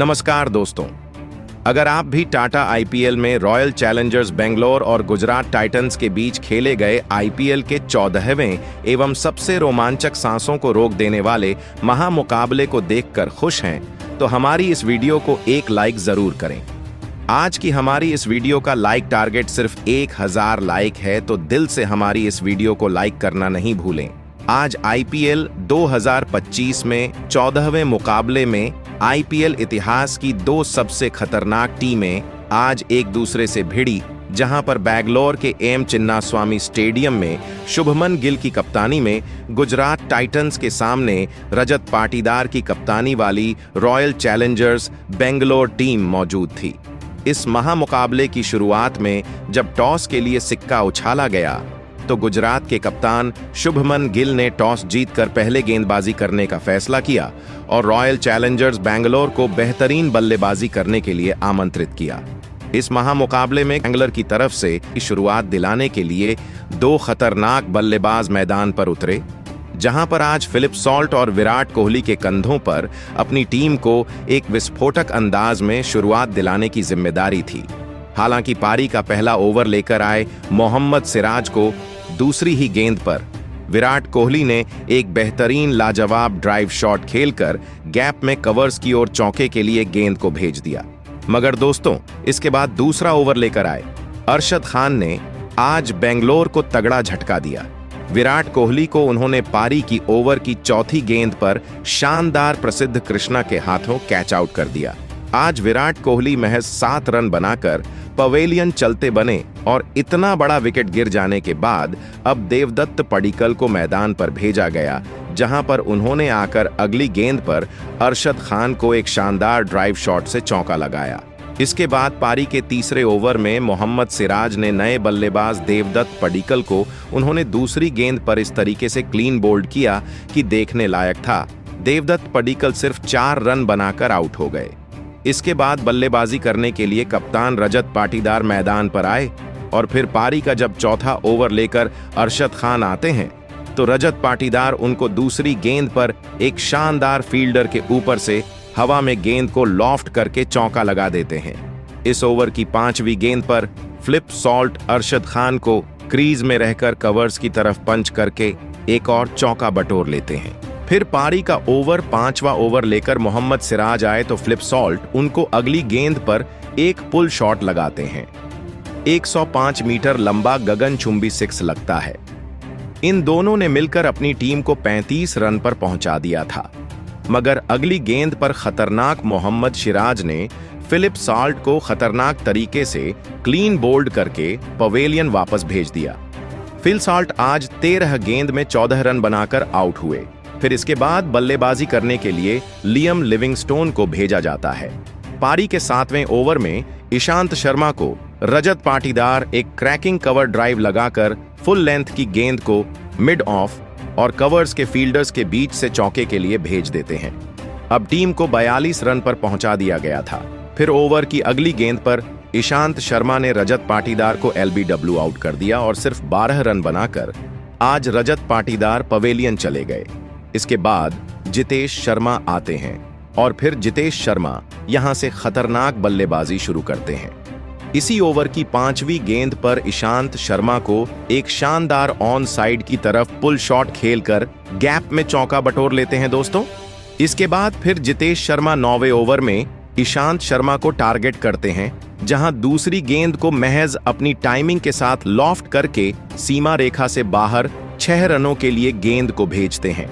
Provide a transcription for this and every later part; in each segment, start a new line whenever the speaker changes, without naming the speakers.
नमस्कार दोस्तों, अगर आप भी टाटा आईपीएल में रॉयल चैलेंजर्स बेंगलोर और गुजरात टाइटंस के बीच खेले गए आईपीएल के 14वें एवं सबसे रोमांचक सांसों को रोक देने वाले महामुकाबले को देखकर खुश हैं, तो हमारी इस वीडियो को एक लाइक जरूर करें। आज की हमारी इस वीडियो का लाइक टारगेट सिर्फ 1000 लाइक है, तो दिल से हमारी इस वीडियो को लाइक करना नहीं भूलें। आज आईपीएल 2025 में 14वें मुकाबले में आईपीएल इतिहास की दो सबसे खतरनाक टीमें आज एक दूसरे से भिड़ी, जहां पर बैंगलोर के एम चिन्नास्वामी स्टेडियम में शुभमन गिल की कप्तानी में गुजरात टाइटंस के सामने रजत पाटीदार की कप्तानी वाली रॉयल चैलेंजर्स बेंगलोर टीम मौजूद थी। इस महामुकाबले की शुरुआत में जब टॉस के लिए सिक्का उछाला गया तो गुजरात के कप्तान शुभमन गिल ने टॉस जीतकर पहले गेंदबाजी करने का फैसला किया और रॉयल चैलेंजर्स बैंगलोर को बेहतरीन बल्लेबाजी करने के लिए आमंत्रित किया। इस महामुकाबले में बैंगलोर की तरफ से शुरुआत दिलाने के लिए दो खतरनाक बल्लेबाज मैदान पर उतरे, जहां पर आज फिलिप सॉल्ट और विराट कोहली के कंधों पर अपनी टीम को एक विस्फोटक अंदाज में शुरुआत दिलाने की जिम्मेदारी थी। हालांकि पारी का पहला ओवर लेकर आए मोहम्मद सिराज को दूसरी ही गेंद पर विराट कोहली ने एक बेहतरीन लाजवाब ड्राइव शॉट खेलकर गैप में कवर्स की ओर चौके के लिए गेंद को भेज दिया। मगर दोस्तों, इसके बाद दूसरा ओवर लेकर आए अरशद खान ने आज बेंगलोर को तगड़ा झटका दिया। विराट कोहली को उन्होंने पारी की ओवर की चौथी गेंद पर शानदार प्रसिद्ध कृष्णा के हाथों कैच आउट कर दिया। आज विराट कोहली महज 7 रन बनाकर पवेलियन चलते बने और इतना बड़ा विकेट गिर जाने के बाद अब देवदत्त पडिक्कल को मैदान पर भेजा गया, जहां पर उन्होंने आकर अगली गेंद पर अरशद खान को एक शानदार ड्राइव शॉट से चौका लगाया। इसके बाद पारी के तीसरे ओवर में मोहम्मद सिराज ने नए बल्लेबाज देवदत्त पडिक्कल को उन्होंने दूसरी गेंद पर इस तरीके से क्लीन बोल्ड किया कि देखने लायक था। देवदत्त पडिक्कल सिर्फ 4 रन बनाकर आउट हो गए। इसके बाद बल्लेबाजी करने के लिए कप्तान रजत पाटीदार मैदान पर आए और फिर पारी का जब चौथा ओवर लेकर अरशद खान आते हैं तो रजत पाटीदार उनको दूसरी गेंद पर एक शानदार फील्डर के ऊपर से हवा में गेंद को लॉफ्ट करके चौका लगा देते हैं। इस ओवर की 5वीं गेंद पर फिलिप सॉल्ट अरशद खान को क्रीज में रहकर कवर्स की तरफ पंच करके एक और चौका बटोर लेते हैं। फिर पारी का 5वां ओवर लेकर मोहम्मद सिराज आए तो फिलिप सॉल्ट उनको अगली गेंद पर एक पुल शॉट लगाते हैं। 105 मीटर लंबा गगनचुंबी 6 लगता है। इन दोनों ने मिलकर अपनी टीम को 35 रन पर पहुंचा दिया था, मगर अगली गेंद पर खतरनाक मोहम्मद सिराज ने फिलिप सॉल्ट को खतरनाक तरीके से क्लीन बोल्ड करके पवेलियन वापस भेज दिया। फिल सॉल्ट आज 13 गेंद में 14 रन बनाकर आउट हुए। फिर इसके बाद बल्लेबाजी करने के लिए लियम लिविंगस्टोन को भेजा जाता है। पारी के 7वें ओवर में ईशांत शर्मा को रजत पाटीदार एक क्रैकिंग कवर ड्राइव लगाकर फुल लेंथ की गेंद को मिड ऑफ और कवर्स के फील्डर्स के बीच से चौके के लिए भेज देते हैं। अब टीम को 42 रन पर पहुंचा दिया गया था। फिर ओवर की अगली गेंद पर ईशांत शर्मा ने रजत पाटीदार को एलबीडब्ल्यू आउट कर दिया और सिर्फ 12 रन बनाकर आज रजत पाटीदार पवेलियन चले गए। इसके बाद जितेश शर्मा आते हैं और फिर जितेश शर्मा यहां से खतरनाक बल्लेबाजी शुरू करते हैं। इसी ओवर की 5वीं गेंद पर ईशांत शर्मा को एक शानदार ऑन साइड की तरफ पुल शॉट खेलकर गैप में चौका बटोर लेते हैं दोस्तों। इसके बाद फिर जितेश शर्मा 9वें ओवर में ईशांत शर्मा को टारगेट करते हैं, जहां दूसरी गेंद को महज अपनी टाइमिंग के साथ लॉफ्ट करके सीमा रेखा से बाहर 6 रनों के लिए गेंद को भेजते हैं।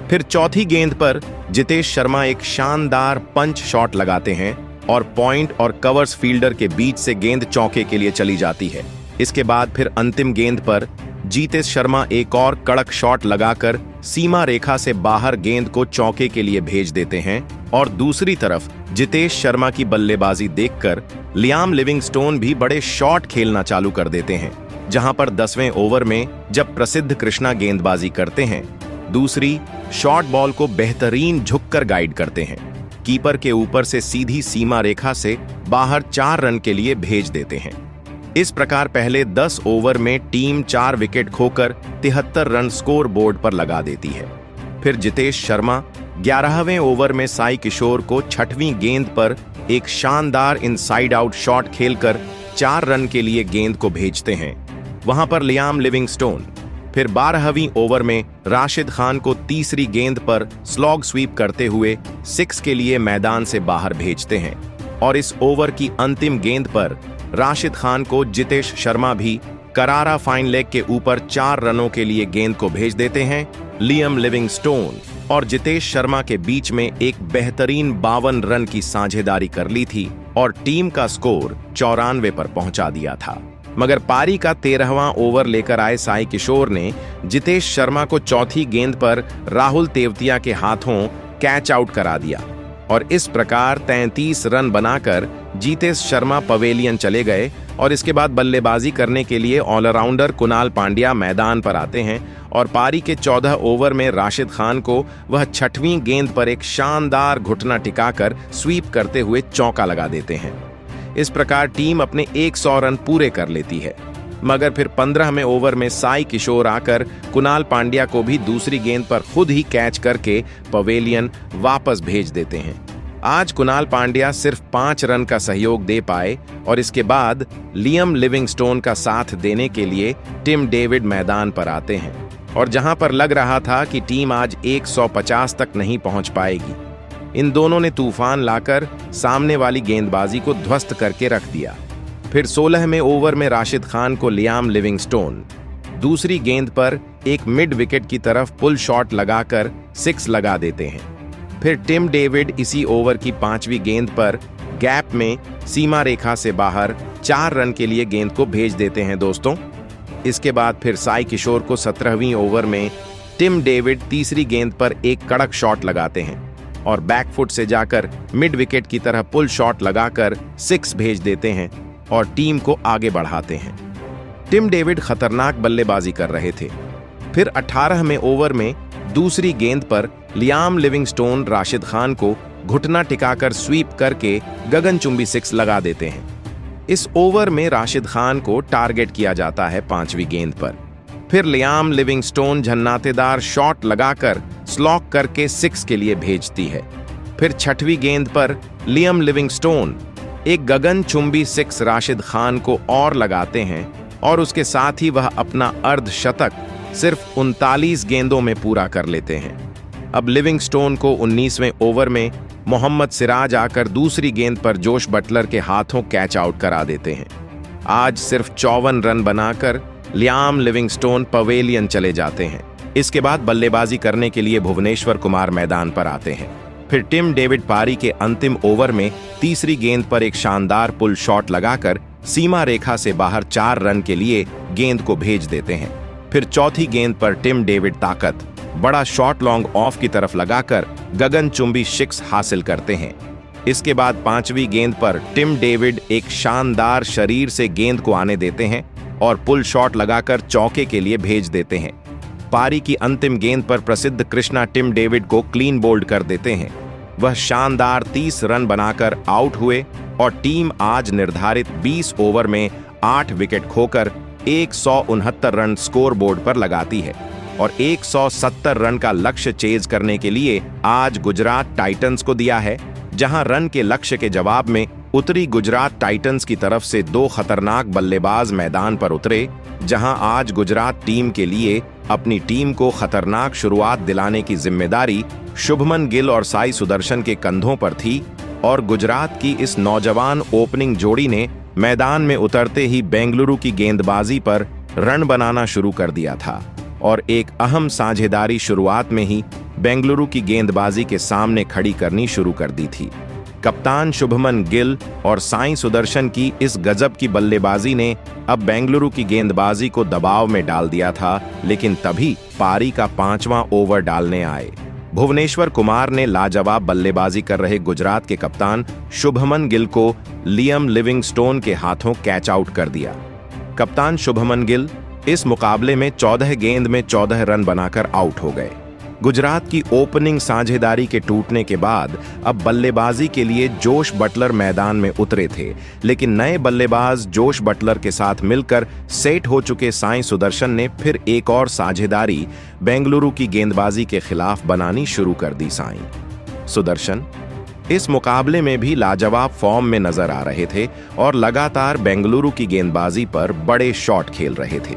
फिर चौथी गेंद पर जितेश शर्मा एक शानदार पंच शॉट लगाते हैं और पॉइंट और कवर्स फील्डर के बीच से गेंद चौके के लिए चली जाती है। इसके बाद फिर अंतिम गेंद पर जितेश शर्मा एक और कड़क शॉट लगाकर सीमा रेखा से बाहर गेंद को चौके के लिए भेज देते हैं और दूसरी तरफ जितेश शर्मा की बल्लेबाजी देखकर लियाम लिविंगस्टोन भी बड़े शॉट खेलना चालू कर देते हैं, जहां पर 10वें ओवर में जब प्रसिद्ध कृष्णा गेंदबाजी करते हैं, दूसरी शॉर्ट बॉल को बेहतरीन झुककर गाइड करते हैं, कीपर के ऊपर से सीधी सीमा रेखा से बाहर 4 रन के लिए भेज देते हैं। इस प्रकार पहले 10 ओवर में टीम 4 विकेट खोकर 73 रन स्कोर बोर्ड पर लगा देती है। फिर जितेश शर्मा 11वें ओवर में साई किशोर को 6वीं गेंद पर एक शानदार इनसाइड आउट शॉट खेलकर 4 रन के लिए गेंद को भेजते हैं। वहां पर लियाम लिविंगस्टोन फिर 12वीं ओवर में राशिद खान को तीसरी गेंद पर स्लॉग स्वीप करते हुए 6 के लिए मैदान से बाहर भेजते हैं और इस ओवर की अंतिम गेंद पर राशिद खान को जितेश शर्मा भी करारा फाइन लेग के ऊपर 4 रनों के लिए गेंद को भेज देते हैं। लियाम लिविंगस्टोन और जितेश शर्मा के बीच में एक बेहतरीन 52 रन की साझेदारी कर ली थी और टीम का स्कोर 94 पर पहुंचा दिया था। मगर पारी का 13वां ओवर लेकर आए साई किशोर ने जितेश शर्मा को चौथी गेंद पर राहुल तेवतिया के हाथों कैच आउट करा दिया और इस प्रकार 33 रन बनाकर जितेश शर्मा पवेलियन चले गए और इसके बाद बल्लेबाजी करने के लिए ऑलराउंडर कुणाल पांड्या मैदान पर आते हैं और पारी के 14 ओवर में राशिद खान को वह 6वीं गेंद पर एक शानदार घुटना टिकाकर स्वीप करते हुए चौका लगा देते हैं। इस प्रकार टीम अपने 100 रन पूरे कर लेती है। मगर फिर 15वें ओवर में साई किशोर आकर कुणाल पांड्या को भी दूसरी गेंद पर खुद ही कैच करके पवेलियन वापस भेज देते हैं। आज कुणाल पांड्या सिर्फ 5 रन का सहयोग दे पाए और इसके बाद लियाम लिविंगस्टोन का साथ देने के लिए टिम डेविड मैदान पर आते हैं और जहां पर लग रहा था कि टीम आज 150 तक नहीं पहुंच पाएगी, इन दोनों ने तूफान लाकर सामने वाली गेंदबाजी को ध्वस्त करके रख दिया। फिर 16वें ओवर में राशिद खान को लियाम लिविंगस्टोन दूसरी गेंद पर एक मिड विकेट की तरफ पुल शॉट लगाकर 6 लगा देते हैं। फिर टिम डेविड इसी ओवर की 5वीं गेंद पर गैप में सीमा रेखा से बाहर 4 रन के लिए गेंद को भेज देते हैं दोस्तों। इसके बाद फिर साई किशोर को 17वीं ओवर में टिम डेविड तीसरी गेंद पर एक कड़क शॉट लगाते हैं और बैकफुट से जाकर मिड विकेट की तरह पुल शॉट लगाकर 6 भेज देते हैं और टीम को आगे बढ़ाते हैं। टिम डेविड खतरनाक बल्लेबाजी कर रहे थे। फिर 18वें ओवर में दूसरी गेंद पर लियाम लिविंगस्टोन राशिद खान को घुटना टिकाकर स्वीप करके गगनचुंबी 6 लगा देते हैं। इस ओवर में राशिद खान को टारगेट किया जाता है 5वीं गेंद पर। फिर लियाम लिविंगस्टोन झन्नातेदार शॉट लगाकर स्लॉक करके 6 के लिए भेजती है। फिर 6वीं गेंद पर लियाम लिविंगस्टोन एक गगनचुंबी 6 राशिद खान को और लगाते हैं और उसके साथ ही वह अपना अर्धशतक सिर्फ 39 गेंदों में पूरा कर लेते हैं। अब लिविंगस्टोन को 19वें ओवर में मोहम्मद सिराज आकर दूसरी गेंद पर जोश बटलर के हाथों कैच आउट करा देते हैं। आज सिर्फ 54 रन बनाकर लियाम लिविंगस्टोन पवेलियन चले जाते हैं। इसके बाद बल्लेबाजी करने के लिए भुवनेश्वर कुमार मैदान पर आते हैं। फिर टिम डेविड पारी के अंतिम ओवर में तीसरी गेंद पर एक शानदार पुल शॉट लगाकर सीमा रेखा से बाहर 4 रन के लिए गेंद को भेज देते हैं। फिर चौथी गेंद पर टिम डेविड ताकत बड़ा शॉट लॉन्ग ऑफ की तरफ लगाकर गगनचुंबी 6 हासिल करते हैं। इसके बाद 5वीं गेंद पर टिम डेविड एक शानदार शरीर से गेंद को आने देते हैं और पुल शॉट लगाकर चौके के लिए भेज देते हैं। पारी की अंतिम गेंद पर प्रसिद्ध कृष्णा टिम डेविड को क्लीन बोल्ड कर देते हैं। वह शानदार 30 रन बनाकर आउट हुए और टीम आज निर्धारित 20 ओवर में 8 विकेट खोकर 169 रन स्कोर बोर्ड पर लगाती है और 170 रन का लक्ष्य चेज करने के लिए आज गुजरात टाइटंस को दिया है। जहां रन के लक्ष्य के जवाब में उत्तरी गुजरात टाइटंस की तरफ से 2 खतरनाक बल्लेबाज मैदान पर उतरे, जहां आज गुजरात टीम के लिए अपनी टीम को खतरनाक शुरुआत दिलाने की जिम्मेदारी शुभमन गिल और साई सुदर्शन के कंधों पर थी और गुजरात की इस नौजवान ओपनिंग जोड़ी ने मैदान में उतरते ही बेंगलुरु की गेंदबाजी पर रन बनाना शुरू कर दिया था और एक अहम साझेदारी शुरुआत में ही बेंगलुरु की गेंदबाजी के सामने खड़ी करनी शुरू कर दी थी। कप्तान शुभमन गिल और साई सुदर्शन की इस गजब की बल्लेबाजी ने अब बेंगलुरु की गेंदबाजी को दबाव में डाल दिया था, लेकिन तभी पारी का 5वां ओवर डालने आए भुवनेश्वर कुमार ने लाजवाब बल्लेबाजी कर रहे गुजरात के कप्तान शुभमन गिल को लियाम लिविंगस्टोन के हाथों कैच आउट कर दिया। कप्तान शुभमन गिल इस मुकाबले में 14 गेंद में 14 रन बनाकर आउट हो गए। गुजरात की ओपनिंग साझेदारी के टूटने के बाद अब बल्लेबाजी के लिए जोश बटलर मैदान में उतरे थे, लेकिन नए बल्लेबाज जोश बटलर के साथ मिलकर सेट हो चुके साईं सुदर्शन ने फिर एक और साझेदारी बेंगलुरु की गेंदबाजी के खिलाफ बनानी शुरू कर दी। साईं सुदर्शन इस मुकाबले में भी लाजवाब फॉर्म में नजर आ रहे थे और लगातार बेंगलुरु की गेंदबाजी पर बड़े शॉट खेल रहे थे।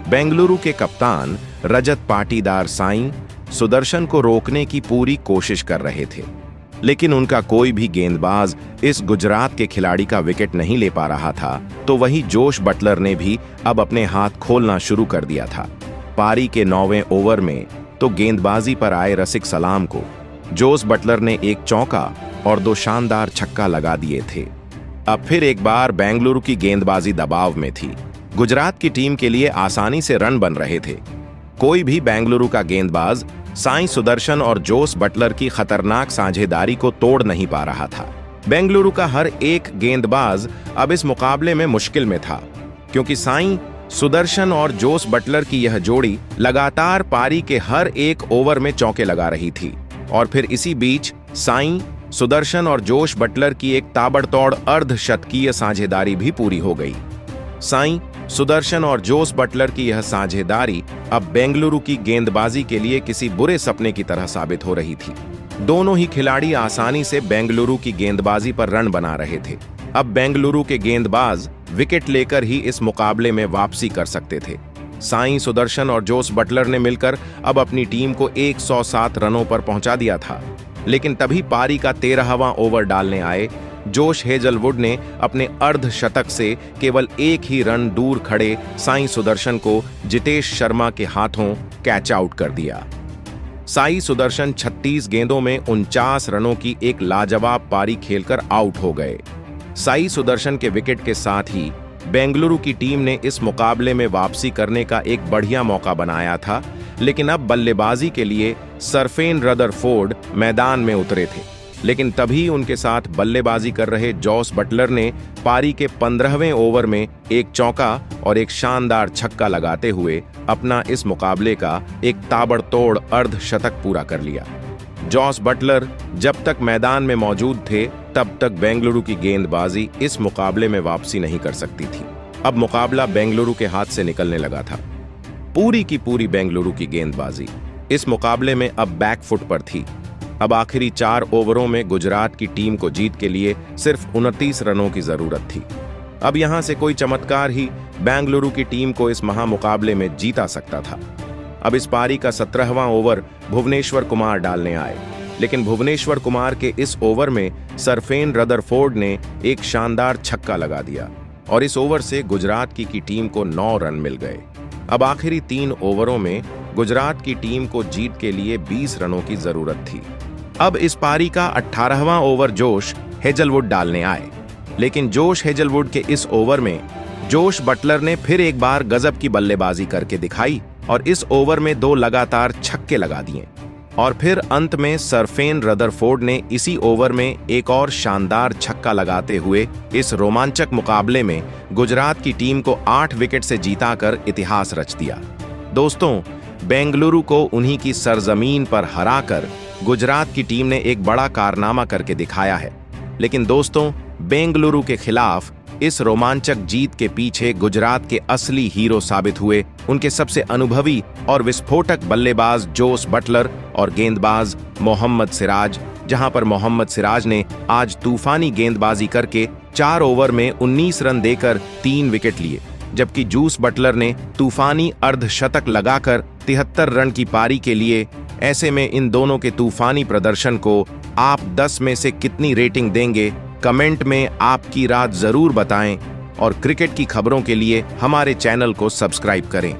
बेंगलुरु के कप्तान रजत पाटीदार साईं सुदर्शन को रोकने की पूरी कोशिश कर रहे थे, लेकिन उनका कोई भी गेंदबाज इस गुजरात के खिलाड़ी का विकेट नहीं ले पा रहा था। तो वही जोश बटलर ने भी अब अपने हाथ खोलना शुरू कर दिया था। पारी के 9वें ओवर में तो गेंदबाजी पर आए रसिक सलाम को जोश बटलर ने एक चौका और 2 शानदार छक्का लगा दिए थे। अब फिर एक बार बेंगलुरु की गेंदबाजी दबाव में थी। गुजरात की टीम के लिए आसानी से रन बन रहे थे। कोई भी बेंगलुरु का गेंदबाज साईं सुदर्शन और जोश बटलर की खतरनाक साझेदारी को तोड़ नहीं पा रहा था। बेंगलुरु का हर एक गेंदबाज अब इस मुकाबले में मुश्किल में था, क्योंकि साईं सुदर्शन और जोश बटलर की यह जोड़ी लगातार पारी के हर एक ओवर में चौके लगा रही थी। और फिर इसी बीच साईं सुदर्शन और जोश बटलर की एक ताबड़तोड़ अर्धशतकीय साझेदारी भी पूरी हो गई। साईं सुदर्शन और जोश बटलर की यह साझेदारी अब बेंगलुरु की गेंदबाजी के लिए किसी बुरे सपने की तरह साबित हो रही थी। दोनों ही खिलाड़ी आसानी से बेंगलुरु की गेंदबाजी पर रन बना रहे थे। अब बेंगलुरु के गेंदबाज विकेट लेकर ही इस मुकाबले में वापसी कर सकते थे। साईं सुदर्शन और जोश बटलर ने मिलकर अब अपनी टीम को 107 रनों पर पहुंचा दिया था, लेकिन तभी पारी का 13वां ओवर डालने आए जोश हेजलवुड ने अपने अर्धशतक से केवल एक ही रन दूर खड़े साईं सुदर्शन को जितेश शर्मा के हाथों कैच आउट कर दिया। साईं सुदर्शन 36 गेंदों में 49 रनों की एक लाजवाब पारी खेलकर आउट हो गए। साईं सुदर्शन के विकेट के साथ ही बेंगलुरु की टीम ने इस मुकाबले में वापसी करने का एक बढ़िया मौका बनाया था, लेकिन अब बल्लेबाजी के लिए सरफेन रदरफोर्ड मैदान में उतरे थे। लेकिन तभी उनके साथ बल्लेबाजी कर रहे जोश बटलर ने पारी के 15वें ओवर में एक चौका और एक शानदार छक्का लगाते हुए अपना इस मुकाबले का एक ताबड़तोड़ अर्धशतक पूरा कर लिया। जोश बटलर जब तक मैदान में मौजूद थे तब तक बेंगलुरु की गेंदबाजी इस मुकाबले में वापसी नहीं कर सकती थी। अब मुकाबला बेंगलुरु के हाथ से निकलने लगा था। पूरी की पूरी बेंगलुरु की गेंदबाजी इस मुकाबले में अब बैकफुट पर थी। अब आखिरी 4 ओवरों में गुजरात की टीम को जीत के लिए सिर्फ 29 रनों की जरूरत थी। अब यहां से कोई चमत्कार ही बेंगलुरु की टीम को इस महामुकाबले में जीता सकता था। अब इस पारी का 17वां ओवर भुवनेश्वर कुमार डालने आए, लेकिन भुवनेश्वर कुमार के इस ओवर में सरफेन रदरफोर्ड ने एक शानदार छक्का लगा दिया और इस ओवर से गुजरात की टीम को 9 रन मिल गए। अब आखिरी 3 ओवरों में गुजरात की टीम को जीत के लिए 20 रनों की जरूरत थी। अब इस पारी का 18वां ओवर जोश हेजलवुड डालने आए, लेकिन जोश हेजलवुड के इस ओवर में जोश बटलर ने फिर एक बार गजब की बल्लेबाजी करके दिखाई और इस ओवर में 2 लगातार छक्के लगा दिए। और फिर अंत में सरफेन रदरफोर्ड ने इसी ओवर में एक और शानदार छक्का लगाते हुए इस रोमांचक मुकाबले में गुजरात की टीम को 8 विकेट से जीताकर इतिहास रच दिया। दोस्तों, बेंगलुरु को उन्हीं की सरजमीन पर हराकर गुजरात की टीम ने एक बड़ा कारनामा करके दिखाया है। लेकिन दोस्तों, बेंगलुरु के खिलाफ इस रोमांचक जीत के पीछे गुजरात के असली हीरो साबित हुए उनके सबसे अनुभवी और विस्फोटक बल्लेबाज जोश बटलर और गेंदबाज मोहम्मद सिराज, जहां पर मोहम्मद सिराज ने आज तूफानी गेंदबाजी करके 4 ओवर में 19 रन देकर 3 विकेट लिए, जबकि जोश बटलर ने तूफानी अर्धशतक लगाकर 73 रन की पारी के लिए। ऐसे में इन दोनों के तूफानी प्रदर्शन को आप 10 में से कितनी रेटिंग देंगे? कमेंट में आपकी राय जरूर बताएं और क्रिकेट की खबरों के लिए हमारे चैनल को सब्सक्राइब करें।